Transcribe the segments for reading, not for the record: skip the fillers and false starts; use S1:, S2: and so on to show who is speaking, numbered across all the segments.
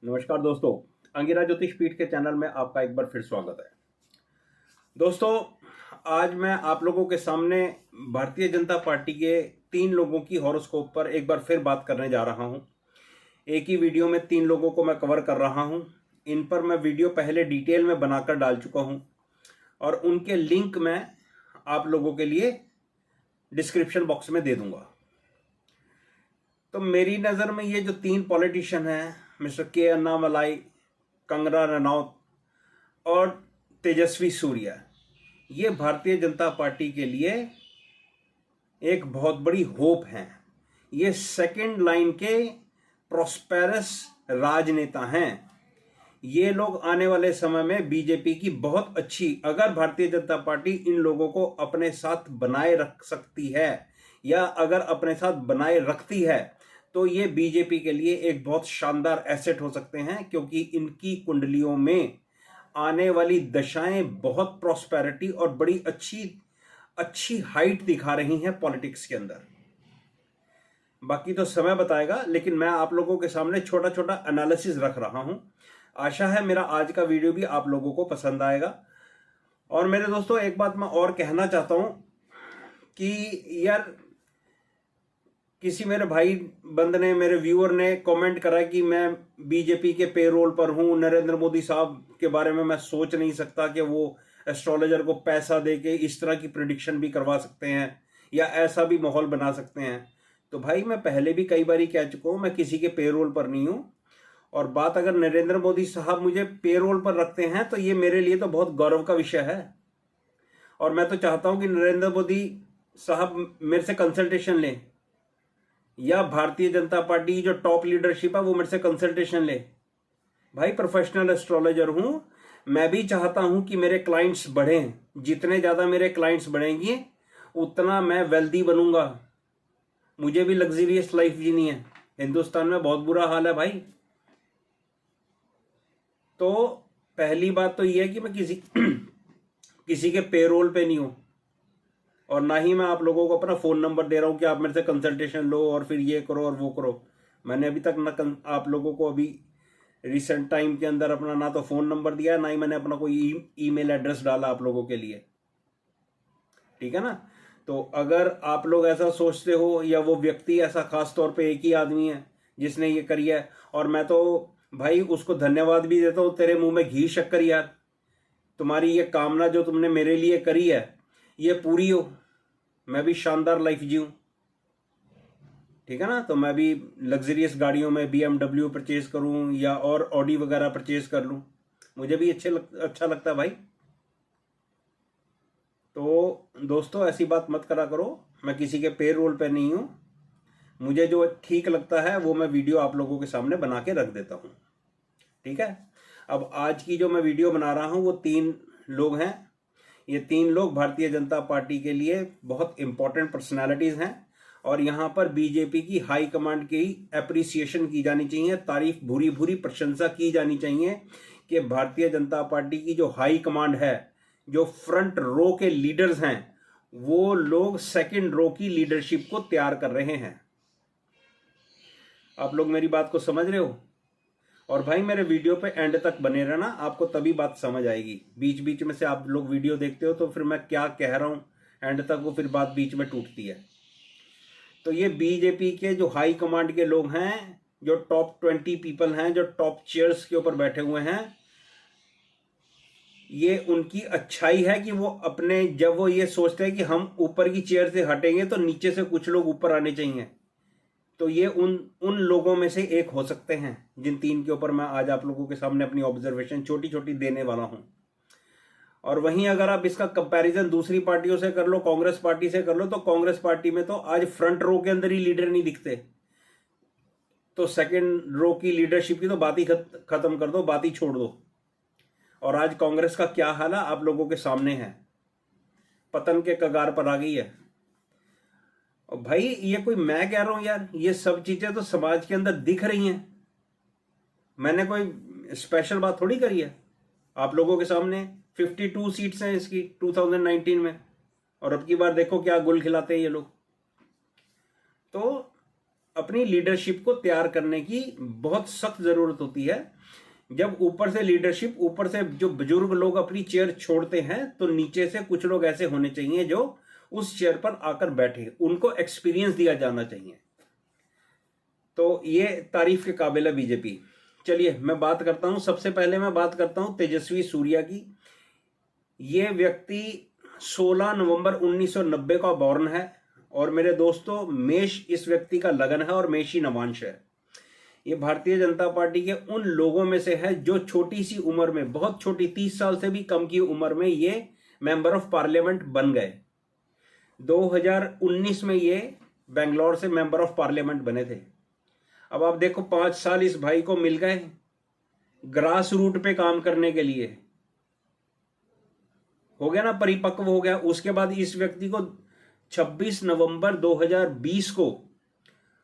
S1: नमस्कार दोस्तों, अंगिरा ज्योतिष पीठ के चैनल में आपका एक बार फिर स्वागत है। दोस्तों, आज मैं आप लोगों के सामने भारतीय जनता पार्टी के 3 लोगों की हॉरोस्कोप पर एक बार फिर बात करने जा रहा हूं। एक ही वीडियो में 3 लोगों को मैं कवर कर रहा हूं। इन पर मैं वीडियो पहले डिटेल में बनाकर डाल चुका हूं और उनके लिंक मैं आप लोगों के लिए डिस्क्रिप्शन बॉक्स में दे दूंगा। तो मेरी नज़र में ये जो 3 पॉलिटिशियन हैं, मिस्टर के अन्नामलाई, कंगना रनौत और तेजस्वी सूर्या, ये भारतीय जनता पार्टी के लिए एक बहुत बड़ी होप हैं। ये सेकंड लाइन के प्रॉस्पेरस राजनेता हैं। ये लोग आने वाले समय में बीजेपी की बहुत अच्छी, अगर भारतीय जनता पार्टी इन लोगों को अपने साथ बनाए रख सकती है या अगर अपने साथ बनाए रखती है तो ये बीजेपी के लिए एक बहुत शानदार एसेट हो सकते हैं, क्योंकि इनकी कुंडलियों में आने वाली दशाएं बहुत प्रॉस्पेरिटी और बड़ी अच्छी हाइट दिखा रही हैं पॉलिटिक्स के अंदर। बाकी तो समय बताएगा, लेकिन मैं आप लोगों के सामने छोटा छोटा एनालिसिस रख रहा हूं। आशा है मेरा आज का वीडियो भी आप लोगों को पसंद आएगा। और मेरे दोस्तों, एक बात मैं और कहना चाहता हूं कि यार, किसी मेरे भाई बंद ने, मेरे व्यूअर ने कमेंट करा कि मैं बीजेपी के पेरोल पर हूं, नरेंद्र मोदी साहब के बारे में मैं सोच नहीं सकता कि वो एस्ट्रोलॉजर को पैसा दे के इस तरह की प्रिडिक्शन भी करवा सकते हैं या ऐसा भी माहौल बना सकते हैं। तो भाई, मैं पहले भी कई बार कह चुका हूं, मैं किसी के पेरोल पर नहीं हूं। और बात अगर नरेंद्र मोदी साहब मुझे पेरोल पर रखते हैं तो ये मेरे लिए तो बहुत गौरव का विषय है। और मैं तो चाहता हूं कि नरेंद्र मोदी साहब मेरे से कंसल्टेशन लें, या भारतीय जनता पार्टी की जो टॉप लीडरशिप है वो मेरे से कंसल्टेशन ले। भाई, प्रोफेशनल एस्ट्रोलॉजर हूं, मैं भी चाहता हूं कि मेरे क्लाइंट्स बढ़ें। जितने ज्यादा मेरे क्लाइंट्स बढ़ेंगे उतना मैं वेल्दी बनूंगा। मुझे भी लग्जरियस लाइफ जीनी है। हिंदुस्तान में बहुत बुरा हाल है भाई। तो पहली बात तो यह है कि मैं किसी के पेरोल पे नहीं हूं, और ना ही मैं आप लोगों को अपना फ़ोन नंबर दे रहा हूं कि आप मेरे से कंसल्टेशन लो और फिर ये करो और वो करो। मैंने अभी तक ना आप लोगों को अभी रिसेंट टाइम के अंदर अपना ना तो फ़ोन नंबर दिया, ना ही मैंने अपना कोई ईमेल एड्रेस डाला आप लोगों के लिए। ठीक है ना? तो अगर आप लोग ऐसा सोचते हो, या वो व्यक्ति ऐसा खास तौर पे एक ही आदमी है जिसने ये करी है, और मैं तो भाई उसको धन्यवाद भी देता हूँ, तेरे मुंह में घी शक्कर यार। तुम्हारी ये कामना जो तुमने मेरे लिए करी है ये पूरी हो, मैं भी शानदार लाइफ जीऊं। ठीक है ना? तो मैं भी लग्जरियस गाड़ियों में BMW परचेज करूं या और ऑडी वगैरह परचेज कर लूं, मुझे भी अच्छा लगता है भाई। तो दोस्तों, ऐसी बात मत करा करो। मैं किसी के पे रोल पे नहीं हूं। मुझे जो ठीक लगता है वो मैं वीडियो आप लोगों के सामने बना के रख देता हूं। ठीक है? अब आज की जो मैं वीडियो बना रहा हूं वो 3 लोग हैं। ये 3 लोग भारतीय जनता पार्टी के लिए बहुत इंपॉर्टेंट पर्सनालिटीज हैं, और यहां पर बीजेपी की हाई कमांड की एप्रिसिएशन की जानी चाहिए, तारीफ, भूरी भूरी प्रशंसा की जानी चाहिए कि भारतीय जनता पार्टी की जो हाई कमांड है, जो फ्रंट रो के लीडर्स हैं, वो लोग सेकंड रो की लीडरशिप को तैयार कर रहे हैं। आप लोग मेरी बात को समझ रहे हो? और भाई, मेरे वीडियो पे एंड तक बने रहना, आपको तभी बात समझ आएगी। बीच बीच में से आप लोग वीडियो देखते हो तो फिर मैं क्या कह रहा हूं एंड तक, वो फिर बात बीच में टूटती है। तो ये बीजेपी के जो हाई कमांड के लोग हैं, जो टॉप 20 पीपल हैं, जो टॉप चेयर्स के ऊपर बैठे हुए हैं, ये उनकी अच्छाई है कि वो अपने, जब वो ये सोचते हैं कि हम ऊपर की चेयर से हटेंगे तो नीचे से कुछ लोग ऊपर आने चाहिए, तो ये उन लोगों में से एक हो सकते हैं जिन 3 के ऊपर मैं आज आप लोगों के सामने अपनी ऑब्जर्वेशन छोटी छोटी देने वाला हूं। और वहीं अगर आप इसका कंपैरिजन दूसरी पार्टियों से कर लो, कांग्रेस पार्टी से कर लो, तो कांग्रेस पार्टी में तो आज फ्रंट रो के अंदर ही लीडर नहीं दिखते, तो सेकंड रो की लीडरशिप की तो बात ही खत्म कर दो, बात ही छोड़ दो। और आज कांग्रेस का क्या हाल है आप लोगों के सामने है, पतन के कगार पर आ गई है। और भाई, ये कोई मैं कह रहा हूं यार, ये सब चीजें तो समाज के अंदर दिख रही हैं। मैंने कोई स्पेशल बात थोड़ी करी है। आप लोगों के सामने 52 सीट्स हैं इसकी 2019 में, और अब की बार देखो क्या गुल खिलाते हैं ये लोग। तो अपनी लीडरशिप को तैयार करने की बहुत सख्त जरूरत होती है। जब ऊपर से लीडरशिप, ऊपर से जो बुजुर्ग लोग अपनी चेयर छोड़ते हैं, तो नीचे से कुछ लोग ऐसे होने चाहिए जो उस चेयर पर आकर बैठे, उनको एक्सपीरियंस दिया जाना चाहिए। तो ये तारीफ के काबिल है बीजेपी। चलिए मैं बात करता हूं, सबसे पहले मैं बात करता हूं तेजस्वी सूर्या की। ये व्यक्ति 16 नवंबर 1990 का बॉर्न है और मेरे दोस्तों मेष इस व्यक्ति का लगन है और मेषी नवांश है। ये भारतीय जनता पार्टी के उन लोगों में से है जो छोटी सी उम्र में, बहुत छोटी 30 साल से भी कम की उम्र में ये मेंबर ऑफ पार्लियामेंट बन गए। 2019 में ये बेंगलोर से मेंबर ऑफ पार्लियामेंट बने थे। अब आप देखो 5 साल इस भाई को मिल गए ग्रास रूट पे काम करने के लिए, हो गया ना, परिपक्व हो गया। उसके बाद इस व्यक्ति को 26 नवंबर 2020 को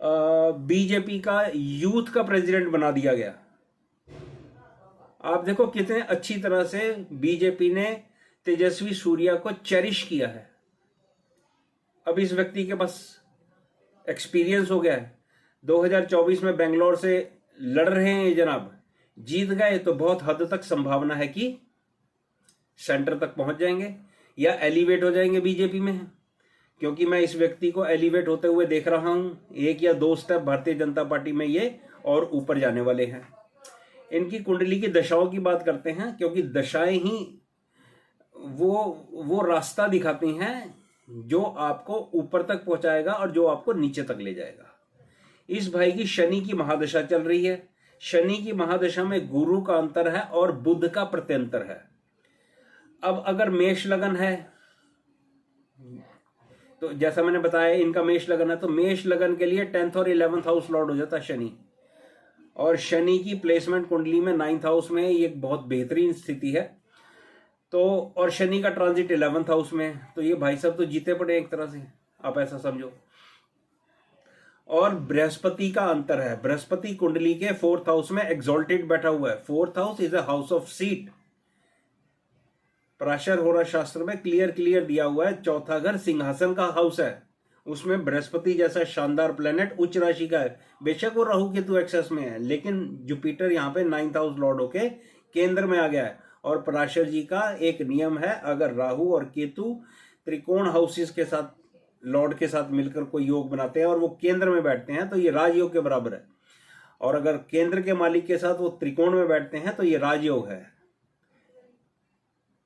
S1: बीजेपी का यूथ का प्रेसिडेंट बना दिया गया। आप देखो कितने अच्छी तरह से बीजेपी ने तेजस्वी सूर्या को चेरिश किया है। अब इस व्यक्ति के पास एक्सपीरियंस हो गया है। 2024 में बेंगलोर से लड़ रहे हैं ये जनाब, जीत गए तो बहुत हद तक संभावना है कि सेंटर तक पहुंच जाएंगे या एलिवेट हो जाएंगे बीजेपी में, क्योंकि मैं इस व्यक्ति को एलिवेट होते हुए देख रहा हूं। एक या दो स्टेप भारतीय जनता पार्टी में ये और ऊपर जाने वाले हैं। इनकी कुंडली की दशाओं की बात करते हैं, क्योंकि दशाएं ही वो रास्ता दिखाती हैं जो आपको ऊपर तक पहुंचाएगा और जो आपको नीचे तक ले जाएगा। इस भाई की शनि की महादशा चल रही है। शनि की महादशा में गुरु का अंतर है और बुध का प्रत्यंतर है। अब अगर मेष लगन है, तो जैसा मैंने बताया इनका मेष लगन है, तो मेष लगन के लिए 10th और 11th हाउस लॉर्ड हो जाता है शनि, और शनि की प्लेसमेंट कुंडली में 9th हाउस में ये एक बहुत बेहतरीन स्थिति है। तो और शनि का ट्रांजिट 11th हाउस में है, तो ये भाई साहब तो जीते पड़े एक तरह से, आप ऐसा समझो। और बृहस्पति का अंतर है, बृहस्पति कुंडली के 4th हाउस में एग्जॉल्टेड बैठा हुआ है। 4th house is a house of seat. Parashar होरा शास्त्र में क्लियर दिया हुआ है, चौथा घर सिंहासन का हाउस है, उसमें बृहस्पति जैसा शानदार प्लेनेट उच्च राशि का है। बेशक वो राहु केतु एक्सेस में है, लेकिन जुपिटर यहाँ पे 9th हाउस लॉर्ड होके केंद्र में आ गया है। और पराशर जी का एक नियम है, अगर राहु और केतु त्रिकोण हाउसेस के साथ, लॉर्ड के साथ मिलकर कोई योग बनाते हैं और वो केंद्र में बैठते हैं तो ये राजयोग के बराबर है, और अगर केंद्र के मालिक के साथ वो त्रिकोण में बैठते हैं तो ये राजयोग है।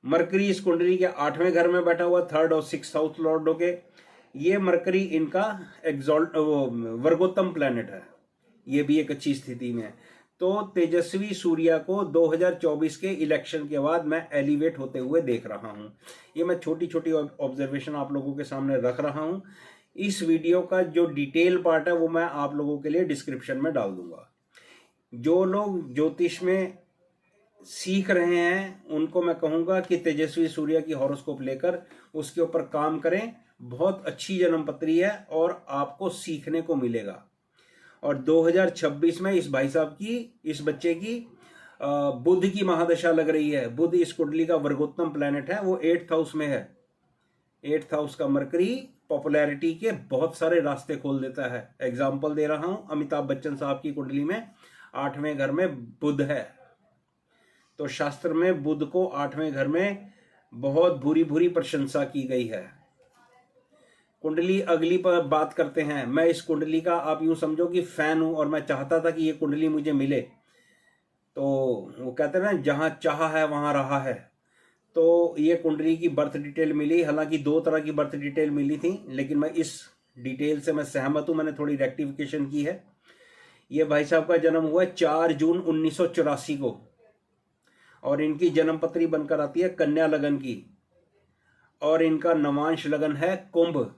S1: मरकरी इस कुंडली के 8वें घर में बैठा हुआ, 3rd और 6th हाउस लॉर्ड होके। ये मरकरी इनका वर्गोत्तम प्लैनेट है, ये भी एक अच्छी स्थिति में है। तो तेजस्वी सूर्या को 2024 के इलेक्शन के बाद मैं एलिवेट होते हुए देख रहा हूं। ये मैं छोटी छोटी ऑब्जर्वेशन आप लोगों के सामने रख रहा हूं। इस वीडियो का जो डिटेल पार्ट है वो मैं आप लोगों के लिए डिस्क्रिप्शन में डाल दूंगा। जो लोग ज्योतिष में सीख रहे हैं उनको मैं कहूंगा कि तेजस्वी सूर्या की हॉरोस्कोप लेकर उसके ऊपर काम करें। बहुत अच्छी जन्मपत्री है और आपको सीखने को मिलेगा। और 2026 में इस भाई साहब की, इस बच्चे की बुध की महादशा लग रही है। बुध इस कुंडली का वर्गोत्तम प्लैनेट है, वो 8th हाउस में है। 8th हाउस का मरकरी पॉपुलैरिटी के बहुत सारे रास्ते खोल देता है। एग्जाम्पल दे रहा हूं, अमिताभ बच्चन साहब की कुंडली में 8वें घर में बुध है, तो शास्त्र में बुध को 8वें घर में बहुत बुरी बुरी प्रशंसा की गई है। कुंडली अगली पर बात करते हैं। मैं इस कुंडली का आप यूं समझो कि फैन हूं और मैं चाहता था कि ये कुंडली मुझे मिले। तो वो कहते हैं ना, जहां चाहा है वहां रहा है। तो ये कुंडली की बर्थ डिटेल मिली, हालांकि 2 तरह की बर्थ डिटेल मिली थी, लेकिन मैं इस डिटेल से मैं सहमत हूं, मैंने थोड़ी रेक्टिफिकेशन की है। ये भाई साहब का जन्म हुआ 4 जून 1984 को, और इनकी जन्मपत्री बनकर आती है कन्या लगन की, और इनका नवांश लगन है कुंभ।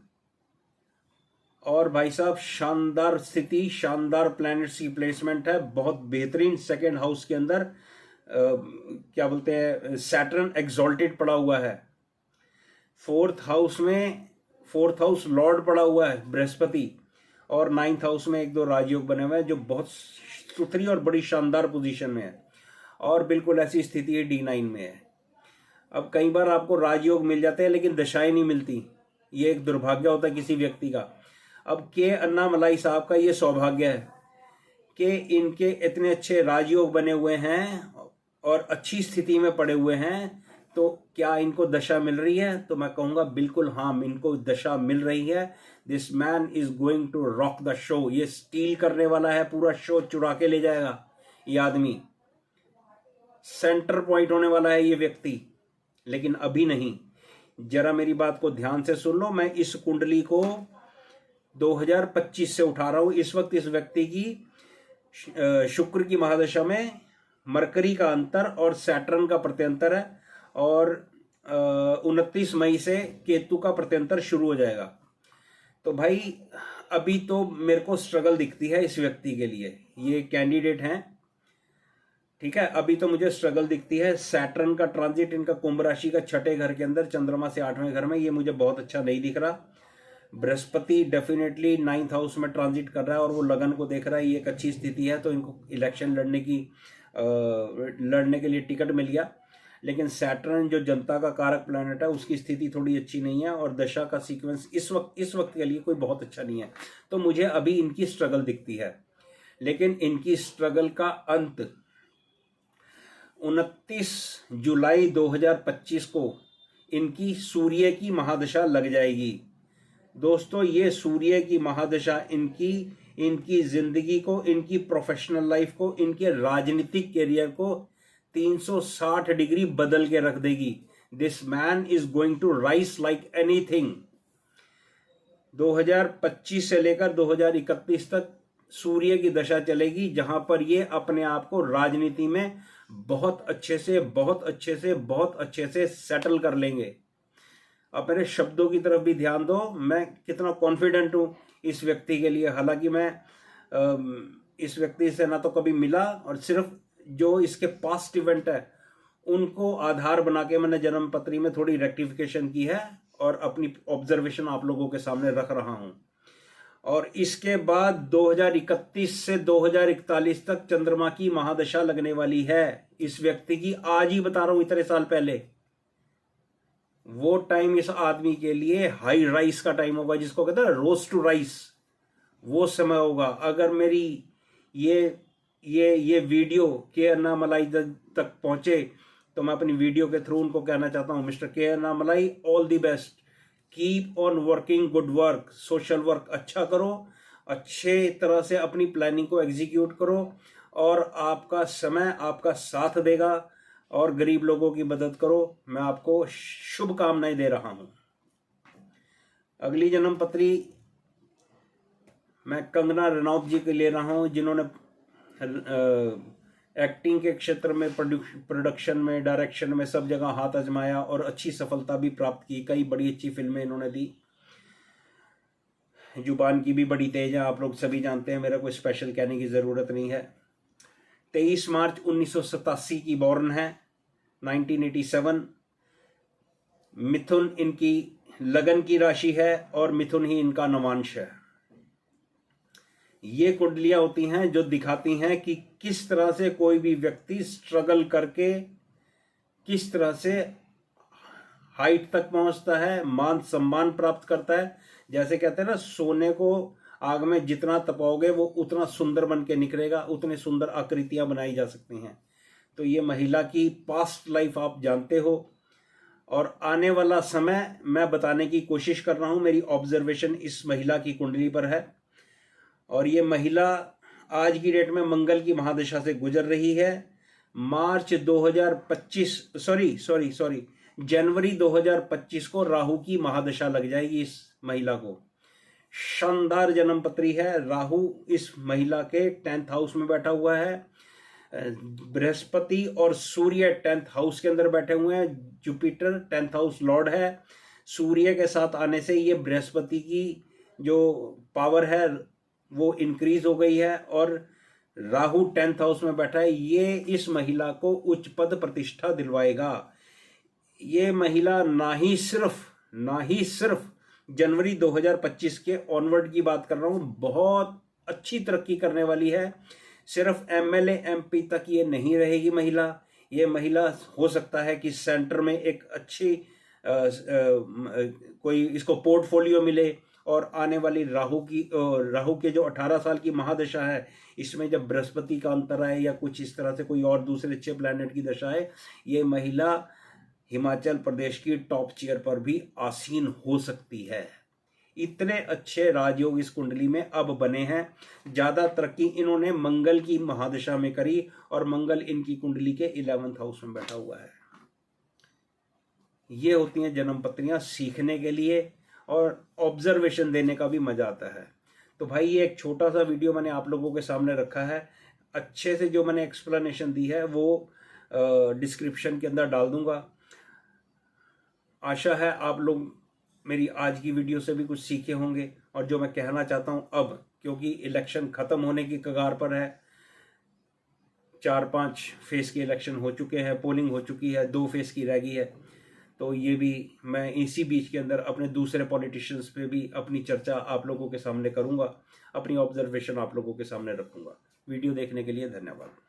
S1: और भाई साहब शानदार स्थिति, शानदार प्लैनेट्स की प्लेसमेंट है, बहुत बेहतरीन। 2nd हाउस के अंदर क्या बोलते हैं, सैटर्न एग्जॉल्टेड पड़ा हुआ है। 4th हाउस में 4th हाउस लॉर्ड पड़ा हुआ है बृहस्पति, और 9th हाउस में 1-2 राजयोग बने हुए हैं जो बहुत सुथरी और बड़ी शानदार पोजीशन में है। और बिल्कुल ऐसी स्थिति है D9 में है। अब कई बार आपको राजयोग मिल जाते हैं लेकिन दशाएं नहीं मिलती, ये एक दुर्भाग्य होता है किसी व्यक्ति का। अब के अन्नामलाई साहब का ये सौभाग्य है कि इनके इतने अच्छे राजयोग बने हुए हैं और अच्छी स्थिति में पड़े हुए हैं, तो क्या इनको दशा मिल रही है? तो मैं कहूँगा बिल्कुल हाँ, इनको दशा मिल रही है। This man is going to rock the show. ये स्टील करने वाला है, पूरा शो चुरा के ले जाएगा ये आदमी। सेंटर पॉइंट होने वाला है ये व्यक्ति, लेकिन अभी नहीं। जरा मेरी बात को ध्यान से सुन लो। मैं इस कुंडली को 2025 से उठा रहा हूं। इस वक्त इस व्यक्ति की शुक्र की महादशा में मरकरी का अंतर और सैटर्न का प्रत्यंतर है, और 29 मई से केतु का प्रत्यंतर शुरू हो जाएगा। तो भाई अभी तो मेरे को स्ट्रगल दिखती है इस व्यक्ति के लिए। ये कैंडिडेट हैं, ठीक है, अभी तो मुझे स्ट्रगल दिखती है। सैटर्न का ट्रांजिट इनका कुंभ राशि का 6ठे घर के अंदर, चंद्रमा से 8वें घर में, ये मुझे बहुत अच्छा नहीं दिख रहा। बृहस्पति डेफिनेटली 9th हाउस में ट्रांजिट कर रहा है और वो लगन को देख रहा है, ये एक अच्छी स्थिति है, तो इनको इलेक्शन लड़ने के लिए टिकट मिल गया। लेकिन सैटर्न जो जनता का कारक प्लैनेट है, उसकी स्थिति थोड़ी अच्छी नहीं है, और दशा का सीक्वेंस इस वक्त के लिए कोई बहुत अच्छा नहीं है। तो मुझे अभी इनकी स्ट्रगल दिखती है, लेकिन इनकी स्ट्रगल का अंत 29 जुलाई 2025 को इनकी सूर्य की महादशा लग जाएगी। दोस्तों, ये सूर्य की महादशा इनकी जिंदगी को, इनकी प्रोफेशनल लाइफ को, इनके राजनीतिक कैरियर को 360 डिग्री बदल के रख देगी। This man is going to rise like anything. 2025 से लेकर 2031 तक सूर्य की दशा चलेगी, जहां पर ये अपने आप को राजनीति में बहुत अच्छे से सेटल कर लेंगे। अब मेरे शब्दों की तरफ भी ध्यान दो, मैं कितना कॉन्फिडेंट हूं इस व्यक्ति के लिए। हालांकि मैं इस व्यक्ति से ना तो कभी मिला, और सिर्फ जो इसके पास्ट इवेंट है उनको आधार बना के मैंने जन्म पत्री में थोड़ी रेक्टिफिकेशन की है और अपनी ऑब्जर्वेशन आप लोगों के सामने रख रहा हूं। और इसके बाद 2031 से 2041 तक चंद्रमा की महादशा लगने वाली है इस व्यक्ति की। आज ही बता रहा हूं, इतने साल पहले। वो टाइम इस आदमी के लिए हाई राइस का टाइम होगा, जिसको कहते हैं रोज टू राइस, वो समय होगा। अगर मेरी ये वीडियो के अन्नामलाई तक पहुंचे, तो मैं अपनी वीडियो के थ्रू उनको कहना चाहता हूं, मिस्टर के Annamalai, all the best, keep on working good work, social work अच्छा करो, अच्छे तरह से अपनी प्लानिंग को एग्जीक्यूट करो, और आपका समय आपका साथ देगा, और गरीब लोगों की मदद करो। मैं आपको शुभकामनाएं दे रहा हूं। अगली जन्म पत्री मैं कंगना रनौत जी के ले रहा हूं, जिन्होंने एक्टिंग के क्षेत्र में, प्रोडक्शन में, डायरेक्शन में सब जगह हाथ आजमाया और अच्छी सफलता भी प्राप्त की। कई बड़ी अच्छी फिल्में इन्होंने दी। जुबान की भी बड़ी तेज है, आप लोग सभी जानते हैं, मेरा कोई स्पेशल कहने की ज़रूरत नहीं है। 23 मार्च 1987 की बॉर्न है, 1987। मिथुन इनकी लगन की राशि है और मिथुन ही इनका नवांश है। ये कुंडलियां होती हैं जो दिखाती हैं कि किस तरह से कोई भी व्यक्ति स्ट्रगल करके किस तरह से हाइट तक पहुंचता है, मान सम्मान प्राप्त करता है। जैसे कहते हैं ना, सोने को आग में जितना तपाओगे वो उतना सुंदर बन के निकलेगा, उतने सुंदर आकृतियां बनाई जा सकती हैं। तो ये महिला की पास्ट लाइफ आप जानते हो, और आने वाला समय मैं बताने की कोशिश कर रहा हूं। मेरी ऑब्जर्वेशन इस महिला की कुंडली पर है, और ये महिला आज की डेट में मंगल की महादशा से गुजर रही है। मार्च 2025 सॉरी जनवरी 2025 को राहु की महादशा लग जाएगी इस महिला को। शानदार जन्म पत्री है। राहु इस महिला के 10th हाउस में बैठा हुआ है। बृहस्पति और सूर्य 10th हाउस के अंदर बैठे हुए हैं। जुपिटर 10th हाउस लॉर्ड है। सूर्य के साथ आने से ये बृहस्पति की जो पावर है वो इंक्रीज हो गई है, और राहु 10th हाउस में बैठा है। ये इस महिला को उच्च पद प्रतिष्ठा दिलवाएगा। ये महिला ना ही सिर्फ जनवरी 2025 के ऑनवर्ड की बात कर रहा हूं, बहुत अच्छी तरक्की करने वाली है। सिर्फ MLA MP तक ये नहीं रहेगी महिला। ये महिला हो सकता है कि सेंटर में एक अच्छी कोई इसको पोर्टफोलियो मिले और आने वाली राहु के जो 18 साल की महादशा है, इसमें जब बृहस्पति का अंतर आए या कुछ इस तरह से कोई और दूसरे अच्छे प्लैनेट की दशा है, ये महिला हिमाचल प्रदेश की टॉप चेयर पर भी आसीन हो सकती है। इतने अच्छे राजयोग इस कुंडली में अब बने हैं। ज्यादा तरक्की इन्होंने मंगल की महादशा में करी और मंगल इनकी कुंडली के 11th हाउस में बैठा हुआ है। ये होती हैं जन्म पत्रियां, सीखने के लिए और ऑब्जर्वेशन देने का भी मजा आता है। तो भाई ये एक छोटा सा वीडियो मैंने आप लोगों के सामने रखा है। अच्छे से जो मैंने एक्सप्लेनेशन दी है वो डिस्क्रिप्शन के अंदर डाल दूंगा। आशा है आप लोग मेरी आज की वीडियो से भी कुछ सीखे होंगे। और जो मैं कहना चाहता हूं, अब क्योंकि इलेक्शन खत्म होने की कगार पर है, 4-5 फेज के इलेक्शन हो चुके हैं, पोलिंग हो चुकी है, 2 फेज की रह गई है, तो ये भी मैं इसी बीच के अंदर अपने दूसरे पॉलिटिशियंस पे भी अपनी चर्चा आप लोगों के सामने करूंगा, अपनी ऑब्जर्वेशन आप लोगों के सामने रखूंगा। वीडियो देखने के लिए धन्यवाद।